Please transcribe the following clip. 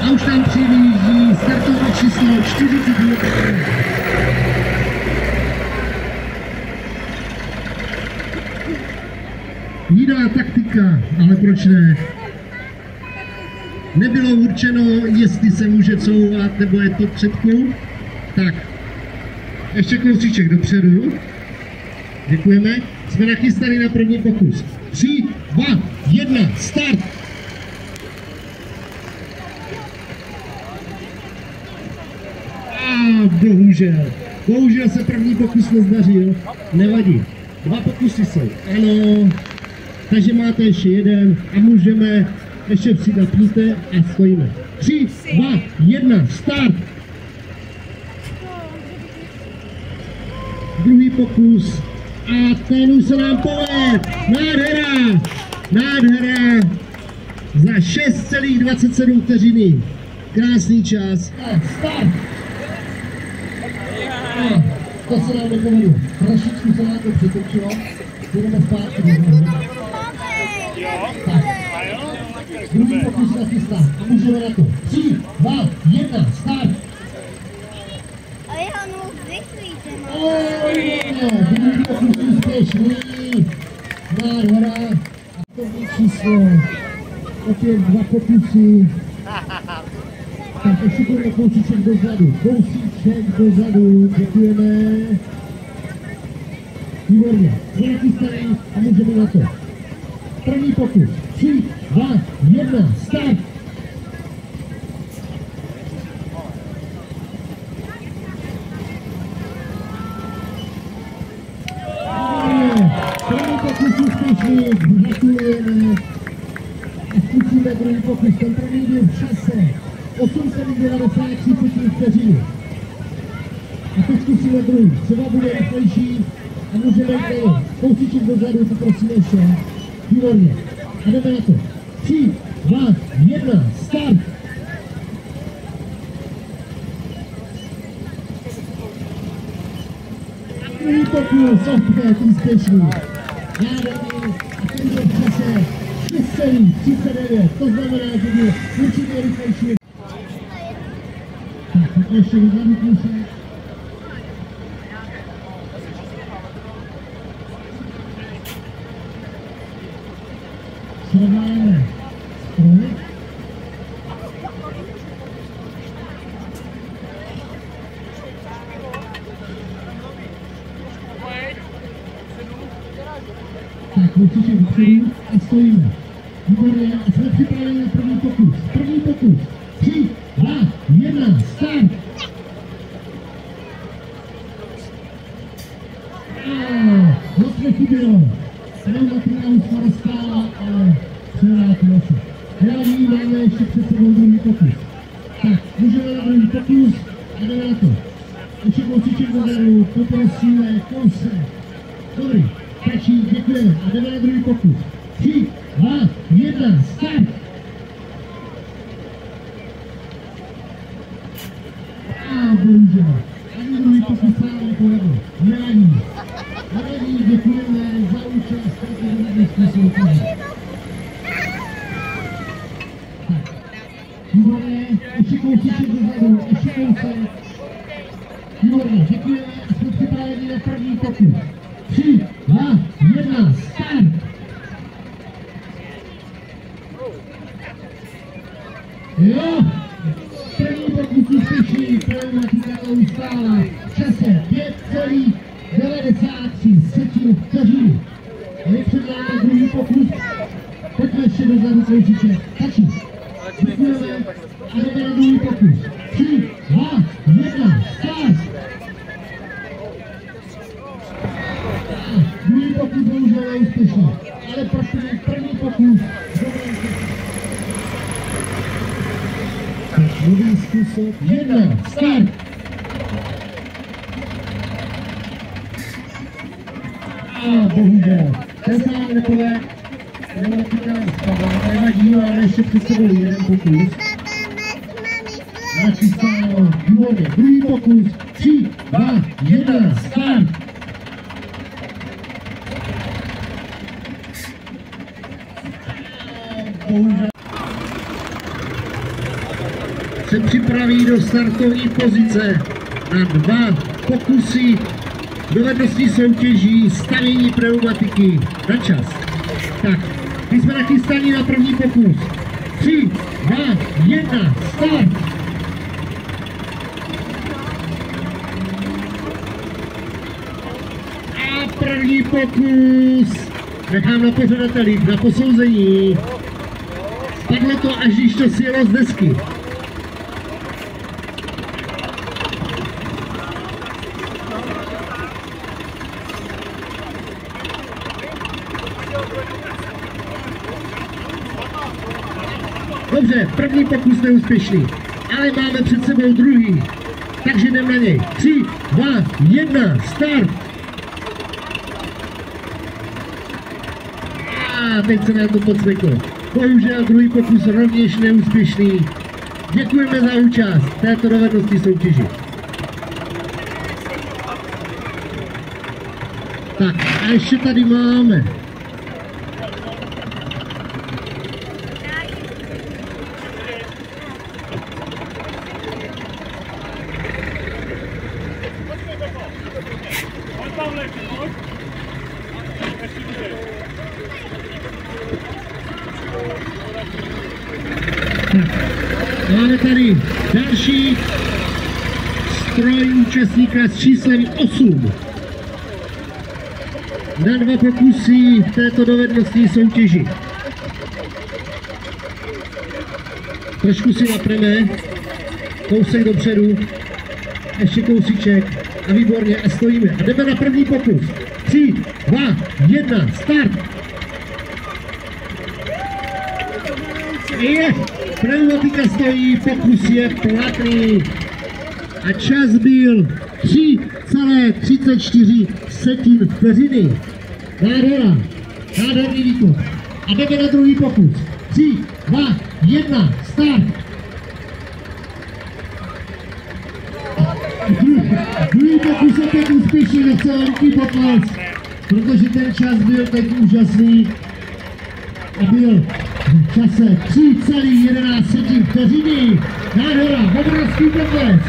A už tam přijíždí startové číslo 42. Jiná taktika, ale proč ne? Nebylo určeno, jestli se může couvat, nebo je to předku. Tak, ještě kousíček dopředu. Děkujeme. Jsme nachystaní na první pokus. 3, 2, 1, start! Bohužel se první pokus nezdařil. Nevadí. 2 pokusy jsou. Ano. Takže máte ještě jeden a můžeme ještě přidat píte a stojíme. 3, 2, 1, start! Druhý pokus a ten už se nám povedl. Nádhera za 6,27 vteřiny. Krásný čas. Start! To se nám nepovedlo. Trošičku se nám to přetočilo. Budeme zpátky. Tak. Druhý pokus nachystá a můžeme na to. 3, 2, 1, start! A jeho moc rychlíte, druhý pokus úspěšný. Nádhera. A to je číslo. Opět 2 pokusy. Tak ještě budeme kousíček dozadu. Děkujeme. Výborně. Jsme nachystaní a můžeme na to. První pokus. 3, 2, 1, start! První pokus úspěšný, gratulujeme. A zkusíme druhý pokus. Ten první byl v čase 8,93 vteřiny. A teď zkusíme druhý. Třeba bude rychlejší a můžeme jít kousíček dozadu, poprosíme ještě. Výborně. A jdeme na to. 3, 2, 1, start! Druhý pokus, opět úspěšný. Nádherný a ten byl v čase 6,39. To znamená, že byl určitě rychlejší. Tak, ještě dozadu kousek. Srovnáme stroj. Tak, určitě dopředu a stojíme. Výborně a jsme připraveni na první pokus. První pokus. 3, 2, 1, start! Moc nechybělo. Pneumatika už rozstála, ale převrátilo se. Nevadí, máme ještě před sebou druhý pokus. Tak, můžeme na druhý pokus a jdeme na to. Ještě kousíček dozadu, poprosíme, kousek. Dobrý, stačí, děkujeme a jdeme na druhý pokus. 3, 2, 1, start! A bohužel, ani druhý pokus se nám nepovedl. Nevadí. Nevadí, děkujeme za účast v této dnešní soutěži. Výborně, ještě kousíček dozadu, ještě kousek. Výborně, děkujeme a jsme připraveni na první pokus. 3, 2, 1, start! Jo! První pokus úspěšný, pneumatika ustála v čase 5,93 vteřiny. Je před námi druhý pokus, pojďme ještě dozadu kousíček, tačí. Děkujeme a jdeme na druhý pokus. 3, 2, 1, start! Druhý pokus bohužel je úspěšný, ale první pokus nový způsob. 1, start! A bohužel, ten se nám nepovede. Nevadí, máme ještě před sebou jeden pokus. Načístáno, výborně, druhý pokus. 3, 2, 1, start! Bohužel. se připraví do startovní pozice na 2 pokusy dovednostní soutěží stavění pneumatiky na čas. Tak, my jsme nachystaní na první pokus. 3, 2, 1, start! A první pokus nechám na pořadatelích, na posouzení. Spadlo to, až když to sjelo z desky. Dobře, první pokus neúspěšný, ale máme před sebou druhý, takže jdem na něj. 3, 2, 1, start! A teď se nám to podsveklo. Bohužel druhý pokus rovněž neúspěšný. Děkujeme za účast v této dovednostní soutěži. Tak a ještě tady máme máme tady další stroj účastníka s číslem 8. Na 2 pokusy v této dovednostní soutěži. Trošku si napneme, kousek dopředu, ještě kousíček a výborně a stojíme. A jdeme na první pokus. 3, 2, 1, start! Je! Pneumatika stojí, pokus je platný. A čas byl 3,34 vteřiny. Nádhera, nádherný výkon. A jdeme na druhý pokus. 3, 2, 1, start! Druhý pokus je teď úspěšný, docela velký potlesk, protože ten čas byl teď úžasný a byl v čase 3,11 vteřiny. Nádhera, obrovský potlesk.